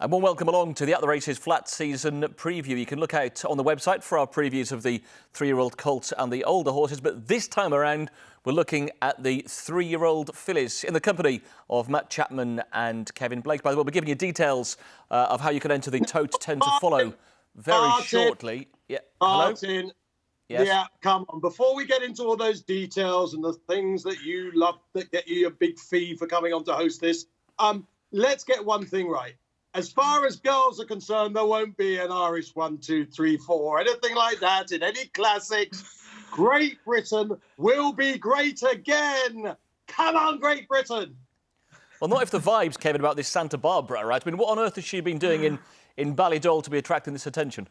And one welcome along to the At the Races flat season preview. You can look out on the website for our previews of the 3-year-old colts and the older horses. But this time around, we're looking at the 3-year-old fillies in the company of Matt Chapman and Kevin Blake. By the way, we're giving you details of how you can enter the Tote 10 to follow very shortly. Yeah. Hello? Martin. Yes. Yeah, come on. Before we get into all those details and the things that you love that get you a big fee for coming on to host this, let's get one thing right. As far as girls are concerned, there won't be an Irish 1, 2, 3, 4, anything like that in any classics. Great Britain will be great again. Come on, Great Britain. Well, not if the vibes, Kevin, about this Santa Barbara, right? I mean, what on earth has she been doing in Ballydoyle to be attracting this attention?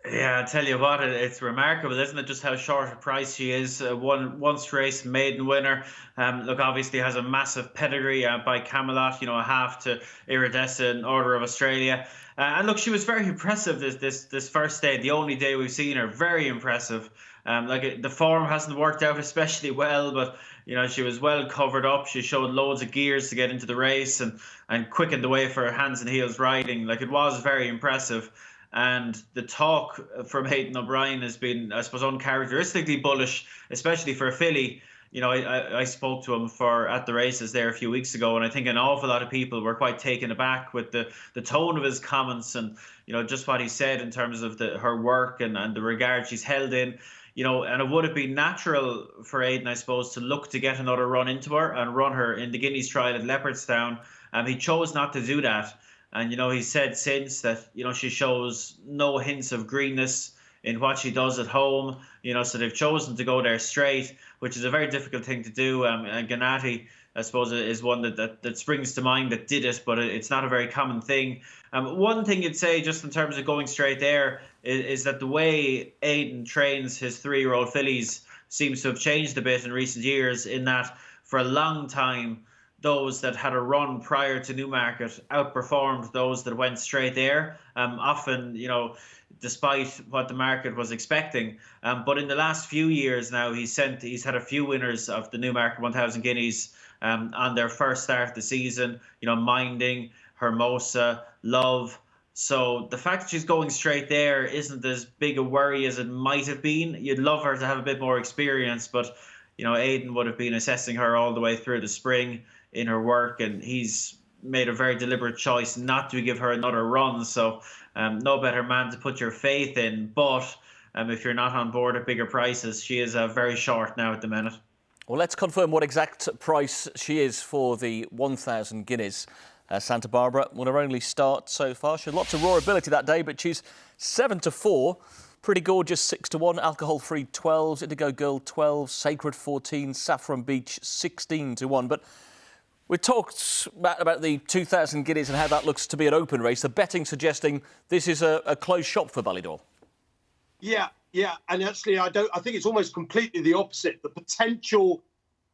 Yeah, I tell you what, it's remarkable, isn't it? Just how short a price she is. Once race maiden winner. Look, obviously has a massive pedigree by Camelot. You know, a half to Iridescent Order of Australia. And look, she was very impressive this first day, the only day we've seen her. Very impressive. The form hasn't worked out especially well, but you know, she was well covered up. She showed loads of gears to get into the race and quickened the way for her hands and heels riding. Like, it was very impressive. And the talk from Hayden O'Brien has been, I suppose, uncharacteristically bullish, especially for a filly. You know, I spoke to him at the races there a few weeks ago, and I think an awful lot of people were quite taken aback with the tone of his comments and, you know, just what he said in terms of her work and the regard she's held in. You know, and it would have been natural for Aidan, I suppose, to look to get another run into her and run her in the Guineas trial at Leopardstown. He chose not to do that. And, you know, he said since that, you know, she shows no hints of greenness in what she does at home, you know, so they've chosen to go there straight, which is a very difficult thing to do. And Gennady, I suppose, is one that springs to mind that did it, but it's not a very common thing. One thing you'd say, just in terms of going straight there, is that the way Aidan trains his 3-year-old fillies seems to have changed a bit in recent years, in that for a long time, those that had a run prior to Newmarket outperformed those that went straight there, often, you know, despite what the market was expecting. But in the last few years now, he's had a few winners of the Newmarket 1000 Guineas on their first start of the season, you know, Minding, Hermosa, Love. So the fact that she's going straight there isn't as big a worry as it might have been. You'd love her to have a bit more experience, but, you know, Aidan would have been assessing her all the way through the spring in her work, and he's made a very deliberate choice not to give her another run. So no better man to put your faith in. But if you're not on board at bigger prices, she is very short now at the minute. Well, let's confirm what exact price she is for the 1,000 Guineas. Santa Barbara won her only start so far. She had lots of raw ability that day, but she's 7 to 4. Pretty Gorgeous 6 to 1, Alcohol Free 12s, Indigo Girl 12, Sacred 14, Saffron Beach 16 to 1. But we talked about the 2,000 Guineas and how that looks to be an open race. The betting suggesting this is a closed shop for Ballydoyle. Yeah, and actually, I think it's almost completely the opposite. The potential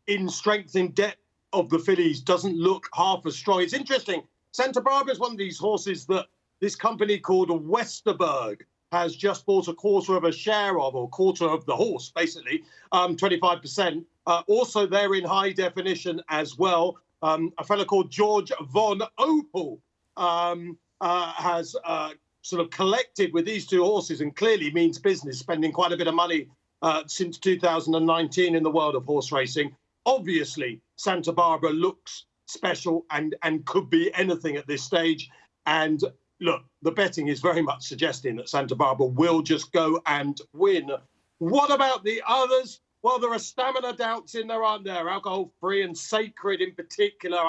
in strength and depth of the fillies doesn't look half as strong. It's interesting. Santa Barbara is one of these horses that this company called Westerberg has just bought a quarter of a share of, or quarter of the horse, basically, 25%. Also, they're in high definition as well. A fellow called George von Opel has sort of collected with these two horses and clearly means business, spending quite a bit of money since 2019 in the world of horse racing. Obviously, Santa Barbara looks special and could be anything at this stage. And look, the betting is very much suggesting that Santa Barbara will just go and win. What about the others? Well, there are stamina doubts in there, aren't there? Alcohol Free and Sacred in particular.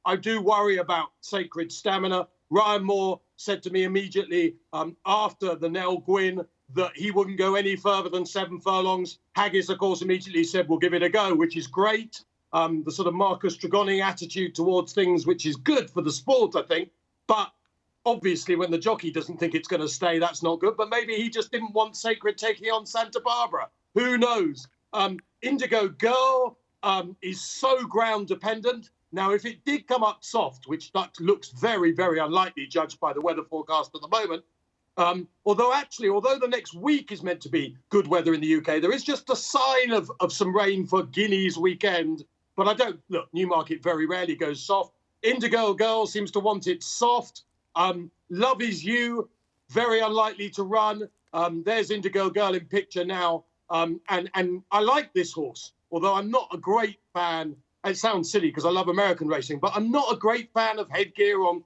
I do worry about Sacred stamina. Ryan Moore said to me immediately after the Nell Gwyn that he wouldn't go any further than 7 furlongs. Haggis, of course, immediately said, we'll give it a go, which is great. The sort of Marcus Dragoni attitude towards things, which is good for the sport, I think. But obviously, when the jockey doesn't think it's going to stay, that's not good. But maybe he just didn't want Sacred taking on Santa Barbara. Who knows? Indigo Girl is so ground dependent. Now, if it did come up soft, which looks very, very unlikely, judged by the weather forecast at the moment, although the next week is meant to be good weather in the UK, there is just a sign of some rain for Guineas weekend. But Newmarket very rarely goes soft. Indigo Girl seems to want it soft. Love Is You, very unlikely to run. There's Indigo Girl in picture now. And I like this horse, although I'm not a great fan. It sounds silly because I love American racing, but I'm not a great fan of headgear on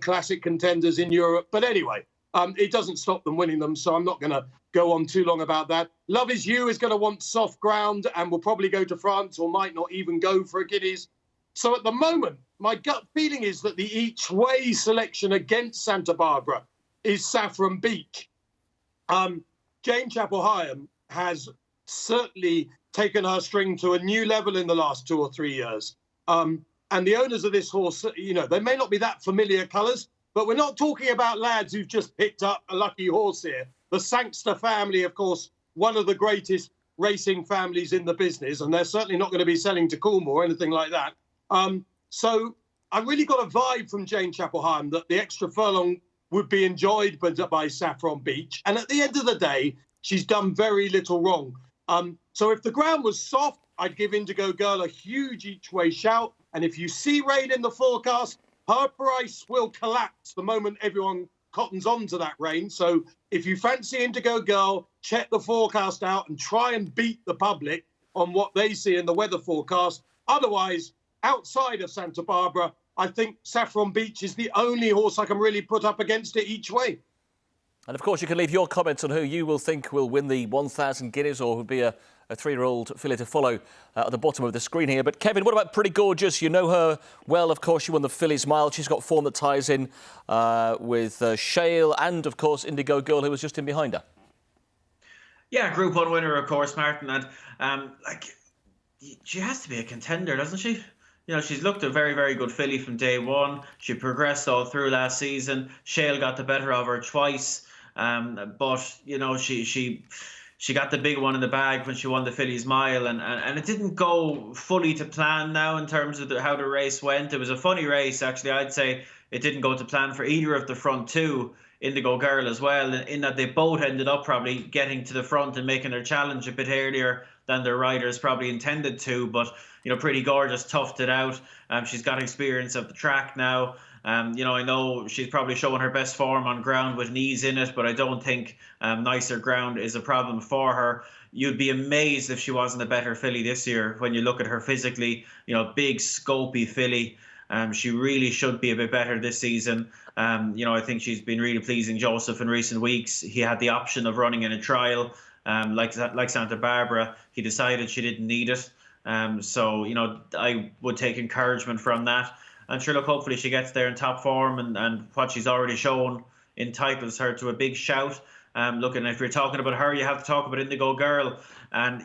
classic contenders in Europe. But anyway, it doesn't stop them winning them, so I'm not going to go on too long about that. Love Is You is going to want soft ground and will probably go to France or might not even go for a Guineas. So at the moment, my gut feeling is that the each-way selection against Santa Barbara is Saffron Beach. Jane Chapel-Hyam has certainly taken her string to a new level in the last 2 or 3 years. And the owners of this horse, they may not be that familiar colours, but we're not talking about lads who've just picked up a lucky horse here. The Sangster family, of course, one of the greatest racing families in the business, and they're certainly not going to be selling to Coolmore or anything like that. So I really got a vibe from Jane Chapel-Hyam that the extra furlong would be enjoyed by Saffron Beach. And at the end of the day, she's done very little wrong. So if the ground was soft, I'd give Indigo Girl a huge each-way shout. And if you see rain in the forecast, her price will collapse the moment everyone cottons on to that rain. So if you fancy Indigo Girl, check the forecast out and try and beat the public on what they see in the weather forecast. Otherwise, outside of Santa Barbara, I think Saffron Beach is the only horse I can really put up against it each way. And of course, you can leave your comments on who you will think will win the 1,000 Guineas or would be a 3-year-old filly to follow at the bottom of the screen here. But Kevin, what about Pretty Gorgeous? You know her well, of course. She won the Fillies Mile. She's got form that ties in with Shale and, of course, Indigo Girl, who was just in behind her. Yeah, Group 1 winner, of course, Martin. And she has to be a contender, doesn't she? She's looked a very, very good filly from day one. She progressed all through last season. Shale got the better of her twice. But, she got the big one in the bag when she won the Fillies Mile. And it didn't go fully to plan now in terms of how the race went. It was a funny race, actually. I'd say it didn't go to plan for either of the front two, Indigo Girl as well, in that they both ended up probably getting to the front and making their challenge a bit earlier than their riders probably intended to. But, Pretty Gorgeous toughed it out. She's got experience of the track now. I know she's probably showing her best form on ground with knees in it, but I don't think nicer ground is a problem for her. You'd be amazed if she wasn't a better filly this year when you look at her physically. Big, scopy filly. She really should be a bit better this season. I think she's been really pleasing Joseph in recent weeks. He had the option of running in a trial like Santa Barbara. He decided she didn't need it. So I would take encouragement from that. And sure, look, hopefully she gets there in top form, and what she's already shown entitles her to a big shout. Looking, if you're talking about her, you have to talk about Indigo Girl. And,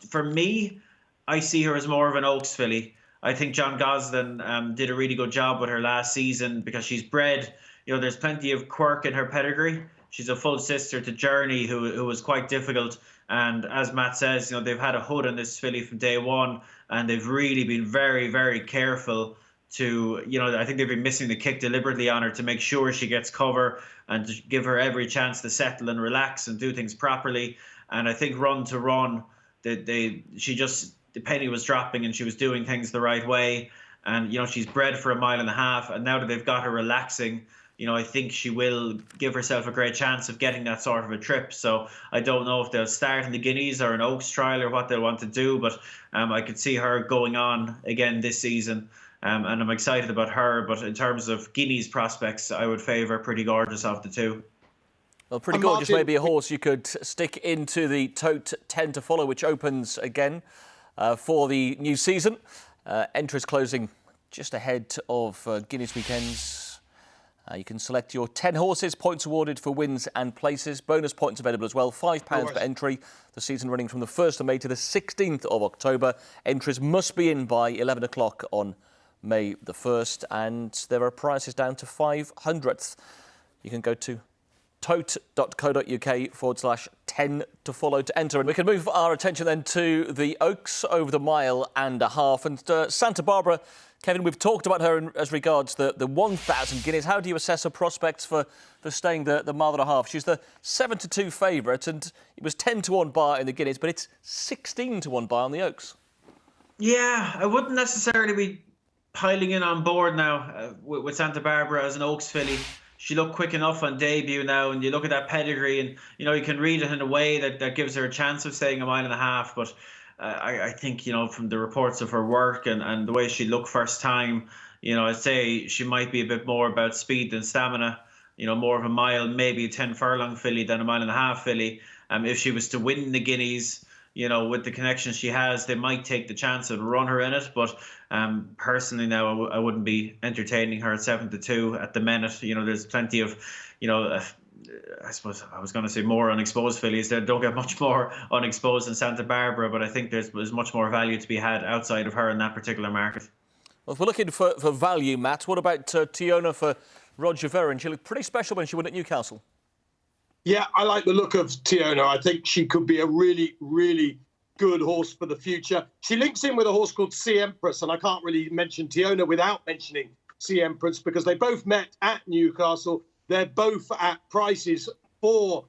for me, I see her as more of an Oaks filly. I think John Gosden did a really good job with her last season because she's bred. There's plenty of quirk in her pedigree. She's a full sister to Journey, who was quite difficult. And as Matt says, they've had a hood on this filly from day one, and they've really been very, very careful to, I think they've been missing the kick deliberately on her to make sure she gets cover and to give her every chance to settle and relax and do things properly. And I think run to run, the penny was dropping and she was doing things the right way. And, she's bred for 1.5 miles. And now that they've got her relaxing, I think she will give herself a great chance of getting that sort of a trip. So I don't know if they'll start in the Guineas or an Oaks trial or what they'll want to do, but I could see her going on again this season. And I'm excited about her. But in terms of Guineas prospects, I would favour Pretty Gorgeous of the two. Well, Pretty Gorgeous may be a horse you could stick into the Tote 10 to follow, which opens again for the new season. Entries closing just ahead of Guineas weekends. You can select your 10 horses, points awarded for wins and places. Bonus points available as well, £5 per entry. The season running from the 1st of May to the 16th of October. Entries must be in by 11 o'clock on May the 1st, and there are prizes down to 500th. You can go to tote.co.uk/10 to follow to enter. And we can move our attention then to the Oaks over the 1.5 miles. And Santa Barbara, Kevin, we've talked about her as regards the 1,000 Guineas. How do you assess her prospects for staying the 1.5 miles? She's the 7-2 favourite, and it was 10-1 bar in the Guineas, but it's 16-1 bar on the Oaks. Yeah, I wouldn't necessarily be piling in on board now with Santa Barbara as an Oaks filly. she looked quick enough on debut now, and you look at that pedigree, and you can read it in a way that gives her a chance of staying 1.5 miles. But I think from the reports of her work and the way she looked first time, I'd say she might be a bit more about speed than stamina. More of a mile, maybe a 10 furlong filly than 1.5 mile filly. If she was to win the Guineas, with the connections she has, they might take the chance and run her in it. But personally now, I wouldn't be entertaining her at 7-2 at the minute. There's plenty of, I suppose I was going to say more unexposed fillies. They don't get much more unexposed than Santa Barbara, but I think there's much more value to be had outside of her in that particular market. Well, if we're looking for value, Matt, what about Tiona for Roger Veron? She looked pretty special when she won at Newcastle. Yeah, I like the look of Tiona. I think she could be a really, really good horse for the future. She links in with a horse called Sea Empress, and I can't really mention Tiona without mentioning Sea Empress because they both met at Newcastle. They're both at prices for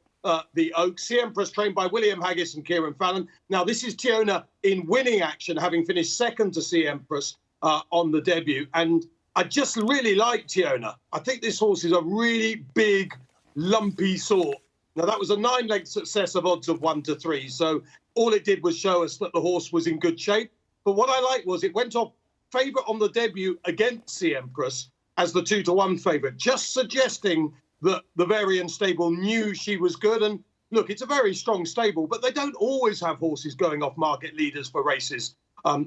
the Oaks. Sea Empress trained by William Haggis and Kieran Fallon. Now, this is Tiona in winning action, having finished second to Sea Empress on the debut. And I just really like Tiona. I think this horse is a really big, lumpy sort. Now, that was a 9-length success of odds of 1-3. So all it did was show us that the horse was in good shape. But what I liked was it went off favourite on the debut against Sea Empress as the 2-1 favourite, just suggesting that the Varian stable knew she was good. And look, it's a very strong stable, but they don't always have horses going off market leaders for races,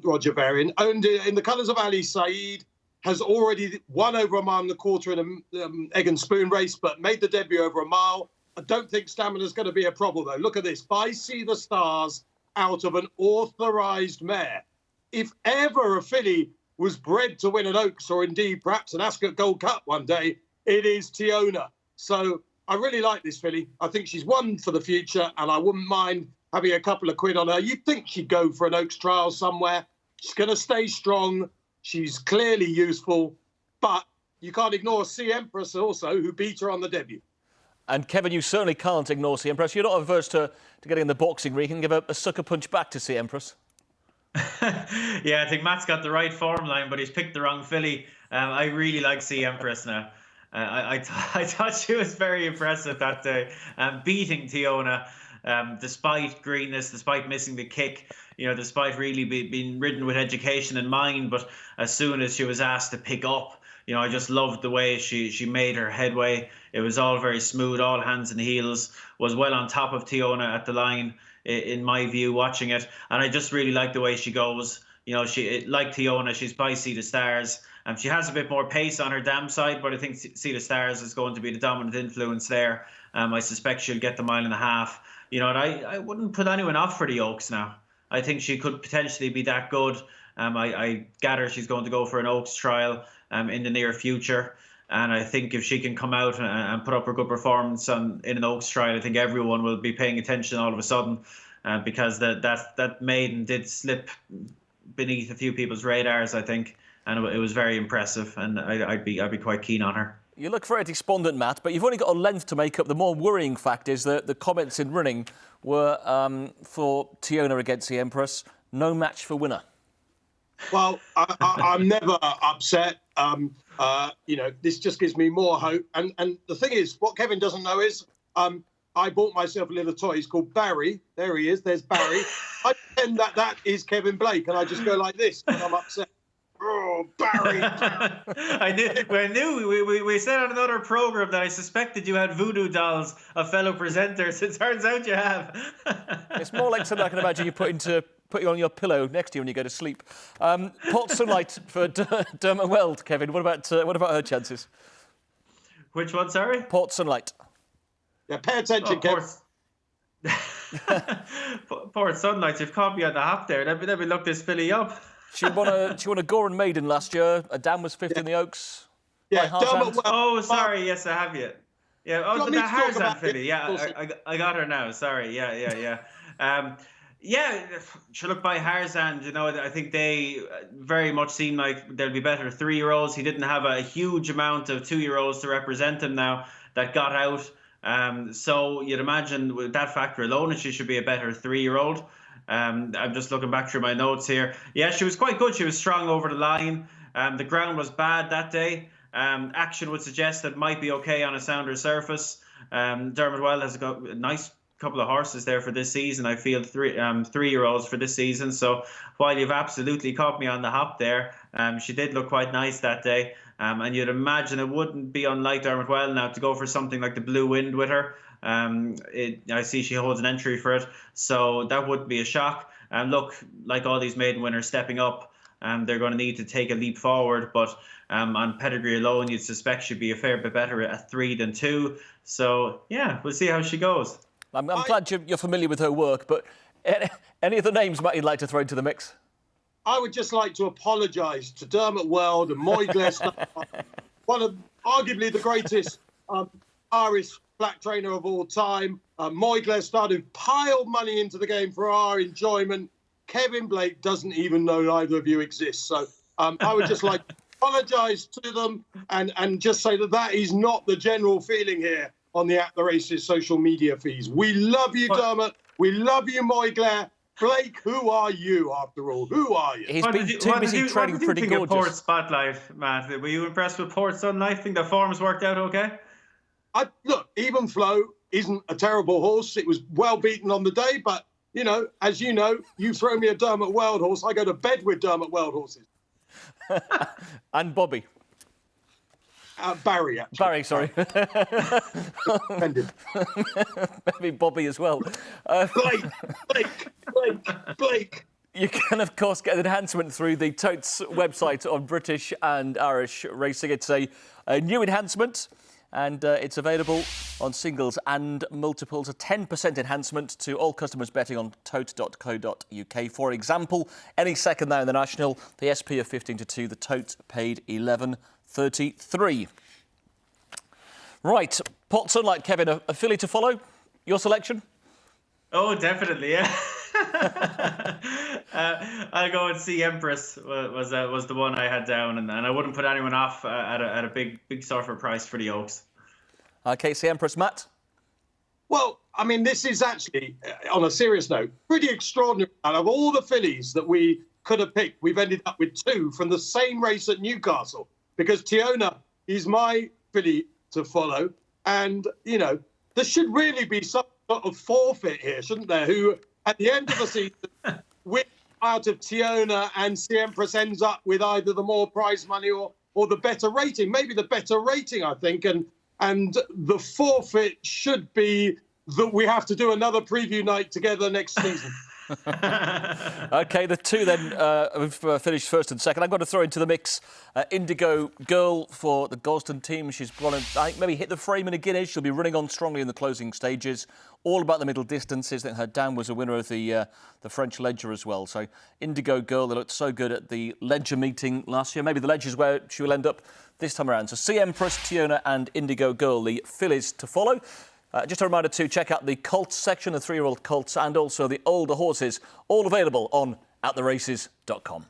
Roger Varian. Owned in the colours of Ali Saeed, has already won over 1.25 miles in an egg and spoon race, but made the debut over 1 mile. I don't think stamina's going to be a problem, though. Look at this. By See the Stars out of an authorised mare. If ever a filly was bred to win an Oaks or indeed perhaps an Ascot Gold Cup one day, it is Tiona. So I really like this filly. I think she's one for the future, and I wouldn't mind having a couple of quid on her. You'd think she'd go for an Oaks trial somewhere. She's going to stay strong. She's clearly useful, but you can't ignore Sea Empress also, who beat her on the debut. And Kevin, you certainly can't ignore Sea Empress. You're not averse to getting in the boxing ring. You can give a sucker punch back to Sea Empress. Yeah, I think Matt's got the right form line, but he's picked the wrong filly. I really like Sea Empress now. I thought she was very impressive that day, beating Tiona, despite greenness, despite missing the kick, despite really being ridden with education in mind. But as soon as she was asked to pick up, I just loved the way she made her headway. It was all very smooth, all hands and heels, was well on top of Tiona at the line, in my view, watching it. And I just really like the way she goes. She, like Tiona, she's by Sea the Stars. She has a bit more pace on her dam side, but I think Sea the Stars is going to be the dominant influence there. I suspect she'll get the 1.5 miles. And I wouldn't put anyone off for the Oaks now. I think she could potentially be that good. I gather she's going to go for an Oaks trial in the near future. And I think if she can come out and put up a good performance in an Oaks trial, I think everyone will be paying attention all of a sudden, because that maiden did slip beneath a few people's radars, I think, and it was very impressive, and I'd be quite keen on her. You look very despondent, Matt, but you've only got a length to make up. The more worrying fact is that the comments in running were for Tiona against the Empress, no match for winner. Well, I'm never upset. This just gives me more hope. And the thing is, what Kevin doesn't know is I bought myself a little toy. He's called Barry. There he is. There's Barry. I pretend that is Kevin Blake, and I just go like this when I'm upset. Oh, Barry. I knew. We said on another program that I suspected you had voodoo dolls of fellow presenters. It turns out you have. It's more like something I can imagine you put you on your pillow next to you when you go to sleep. Pot Sunlight for Dermot Weld, Kevin. What about her chances? Which one, sorry? Port Sunlight. Yeah, pay attention, Kevin. Port Sunlight, you've caught me on the hop there. Let me look this filly up. She won a Goran Maiden last year. A dam was fifth in the Oaks. Yeah, Dermot Weld. Oh, sorry. Yes, I have you. Yeah. Oh, the Harzan filly. Yeah, I got her now. Sorry. Yeah. She looked by Harzan. I think they very much seem like they'll be better 3-year-olds. He didn't have a huge amount of 2-year-olds to represent him now that got out. So you'd imagine with that factor alone, she should be a better 3-year-old. I'm just looking back through my notes here. Yeah, she was quite good. She was strong over the line. The ground was bad that day. Action would suggest that might be okay on a sounder surface. Dermot Weld has got a nice couple of horses there for this season. I feel three-year-olds for this season. So while you've absolutely caught me on the hop there, she did look quite nice that day. And you'd imagine it wouldn't be unlike Dermot Weld now to go for something like the Blue Wind with her. I see she holds an entry for it, so that wouldn't be a shock. And look, like all these maiden winners stepping up, they're going to need to take a leap forward. But on pedigree alone, you'd suspect she'd be a fair bit better at 3 than 2. So yeah, we'll see how she goes. I'm glad you're familiar with her work, but any other names might you like to throw into the mix? I would just like to apologise to Dermot Weld and Moy Glesner, one of arguably the greatest Irish black trainer of all time. Moy Glesner, who piled money into the game for our enjoyment. Kevin Blake doesn't even know either of you exist. So I would just like to apologise to them and just say that is not the general feeling here on the At the Races social media feeds. We love you, Dermot. We love you, Moy Glare. Blake, who are you, after all? Who are you? He's been too busy training pretty gorgeous. What did you think of Port's Spotlight, Matt? Were you impressed with Port's Sunlight? Think the form's worked out okay? Look, Even Flow isn't a terrible horse. It was well beaten on the day, but, as you know, you throw me a Dermot Weld horse, I go to bed with Dermot Weld horses. And Bobby. Barry, actually. Barry, sorry. Maybe Bobby as well. Blake. You can, of course, get an enhancement through the Tote's website on British and Irish racing. It's a new enhancement, and it's available on singles and multiples. A 10% enhancement to all customers betting on tote.co.uk. For example, any second now in the National, the SP of 15-2, the Tote paid 11.33. Right, Pot Sunlight, Kevin, a filly to follow? Your selection? Oh, definitely, yeah. I'll go and see Empress was the one I had down, and I wouldn't put anyone off at a big surfer price for the Oaks. Okay, see Empress, Matt? Well, I mean, this is actually, on a serious note, pretty extraordinary. Out of all the fillies that we could have picked, we've ended up with 2 from the same race at Newcastle, because Tiona is my filly to follow. And, there should really be some sort of forfeit here, shouldn't there? Who, at the end of the season, win out of Tiona and C Empress ends up with either the more prize money or the better rating. Maybe the better rating, I think. And the forfeit should be that we have to do another preview night together next season. OK, the 2 then have finished first and second. I've got to throw into the mix Indigo Girl for the Gosden team. She's gone maybe hit the frame in a Guineas. She'll be running on strongly in the closing stages. All about the middle distances. I think her dam was a winner of the French Ledger as well. So Indigo Girl, they looked so good at the Ledger meeting last year. Maybe the Ledger's where she will end up this time around. So C Empress, Tiona and Indigo Girl, the fillies to follow. Just a reminder to check out the colts section, the 3-year-old colts, and also the older horses, all available on attheraces.com.